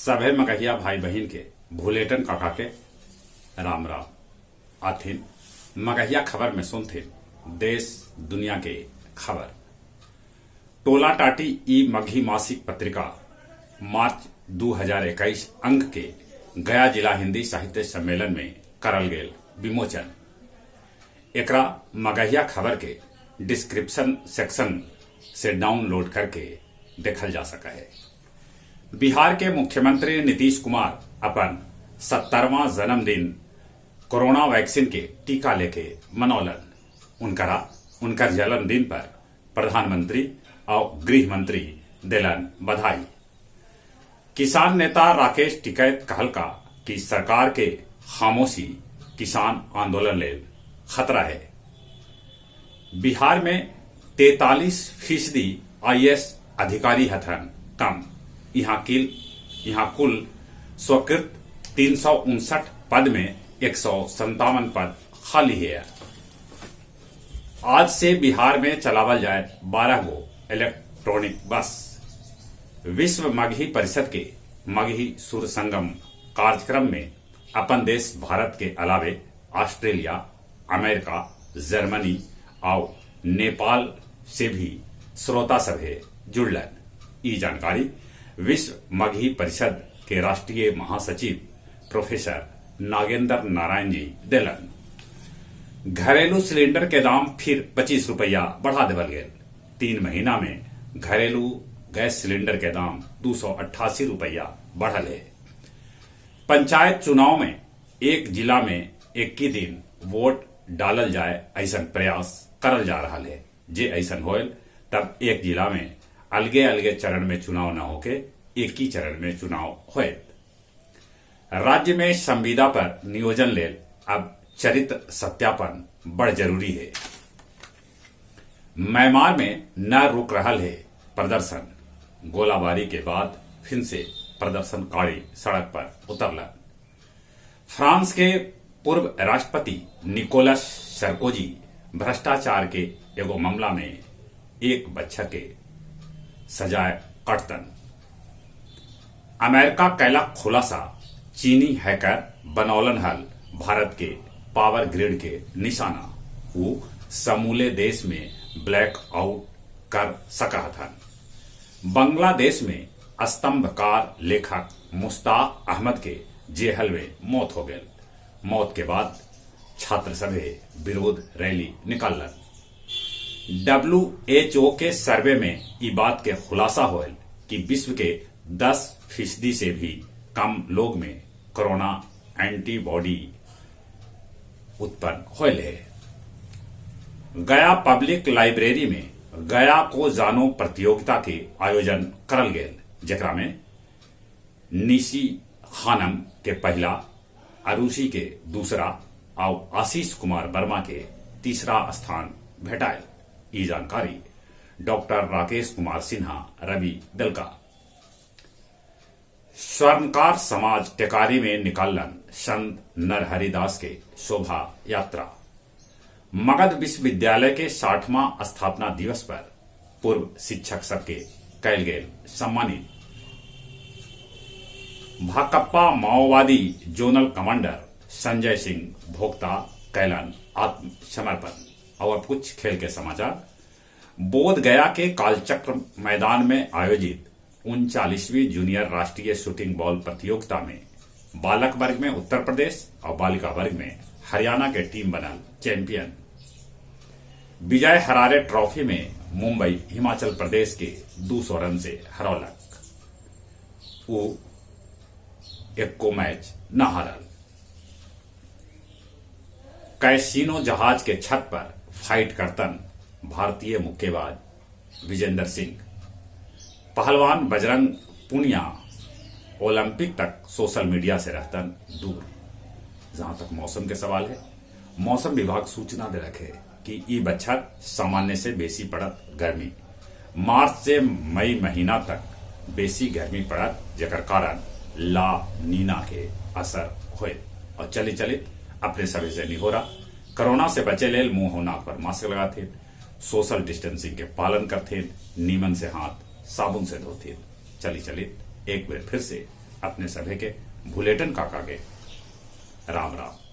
सभे मगहिया भाई बहन के भूलेटन काका के राम राम आथिन मगहिया खबर में सुनथिन देश दुनिया के खबर। टोला टाटी ई मघी मासिक पत्रिका मार्च 2021 अंक के गया जिला हिंदी साहित्य सम्मेलन में करल गेल विमोचन। एकरा मगहिया खबर के डिस्क्रिप्शन सेक्शन से डाउनलोड करके देखल जा सका है। बिहार के मुख्यमंत्री नीतीश कुमार अपन 70वां जन्मदिन कोरोना वैक्सीन के टीका लेके मनौलन। उनकर जन्मदिन पर प्रधानमंत्री और गृह मंत्री दिलन बधाई। किसान नेता राकेश टिकैत कहलका कि सरकार के खामोशी किसान आंदोलन ले खतरा है। बिहार में 43% आईएएस अधिकारी हथन कम। यहाँ कुल स्वीकृत 359 पद में 157 पद खाली है। आज से बिहार में चलावल जाए 12 गो इलेक्ट्रॉनिक बस। विश्व मगही परिषद के मगही सुर संगम कार्यक्रम में अपन देश भारत के अलावे ऑस्ट्रेलिया, अमेरिका, जर्मनी और नेपाल से भी श्रोता सभे जुड़लन। ई जानकारी विश्व मगही परिषद के राष्ट्रीय महासचिव प्रोफेसर नागेंद्र नारायण जी दिलन। घरेलू सिलेंडर के दाम फिर 25 रुपया बढ़ा देवल गेल। 3 महीना में घरेलू गैस सिलेंडर के दाम 288 रुपया बढ़ल है। पंचायत चुनाव में एक जिला में एक ही दिन वोट डालल जाए ऐसा प्रयास करल जा रहा है। जे ऐसा होल तब एक जिला में अलगे अलगे चरण में चुनाव न होके एक ही चरण में चुनाव होए। राज्य में संविदा पर नियोजन लेल अब चरित्र सत्यापन बड़ जरूरी है। म्यांमार में न रुक रहा है प्रदर्शन। गोलाबारी के बाद फिर से प्रदर्शनकारी सड़क पर उतरलन। फ्रांस के पूर्व राष्ट्रपति निकोलस सरकोजी भ्रष्टाचार के एगो मामला में एक बच्चा के सजाए कटतन। अमेरिका कैला खुलासा चीनी हैकर बनौलन हल भारत के पावर ग्रिड के निशाना। वो समूले देश में ब्लैक आउट कर सका था। बांग्लादेश में स्तंभकार लेखक मुश्ताक अहमद के जेहल में मौत हो गई। मौत के बाद छात्र सभे विरोध रैली निकालन। WHO के सर्वे में ये बात के खुलासा हुआ कि विश्व के 10% से भी कम लोग में कोरोना एंटीबॉडी उत्पन्न हुए है। गया पब्लिक लाइब्रेरी में गया को जानो प्रतियोगिता के आयोजन करल गेल, जेकरा में निशी खानम के पहला, अरुषि के दूसरा और आशीष कुमार वर्मा के तीसरा स्थान भेटायल। ये जानकारी डॉक्टर राकेश कुमार सिन्हा रवि दलका। स्वर्णकार समाज टेकारी में निकालन संत नरहरिदास के शोभा यात्रा। मगध विश्वविद्यालय के 60वां स्थापना दिवस पर पूर्व शिक्षक सबके कैल गेल सम्मानित। भाकपा माओवादी जोनल कमांडर संजय सिंह भोक्ता कैलन आत्मसमर्पण। और कुछ खेल के समाचार। बोध गया के कालचक्र मैदान में आयोजित 39वीं जूनियर राष्ट्रीय शूटिंग बॉल प्रतियोगिता में बालक वर्ग में उत्तर प्रदेश और बालिका वर्ग में हरियाणा के टीम बनल चैंपियन। विजय हरारे ट्रॉफी में मुंबई हिमाचल प्रदेश के 200 रन से हरौलक। वो एको मैच न हारल। कैसीनो जहाज के छत पर फाइट करतन भारतीय मुक्केबाज विजेंदर सिंह। पहलवान बजरंग पुनिया ओलंपिक तक सोशल मीडिया से रहतन दूर। जहां तक मौसम के सवाल है, मौसम विभाग सूचना दे रखे कि ई बच्छर सामान्य से बेसी पड़त गर्मी। मार्च से मई महीना तक बेसी गर्मी पड़त, जेकर कारण ला नीना के असर हुए। और चलित अपने सभी से नहीं हो रहा। कोरोना से बचे लेल मुंह और नाक पर मास्क लगाते, सोशल डिस्टेंसिंग के पालन करते, नीमन से हाथ साबुन से धोते। चलित एक बार फिर से अपने सभी के भुलेटन काका के राम राम।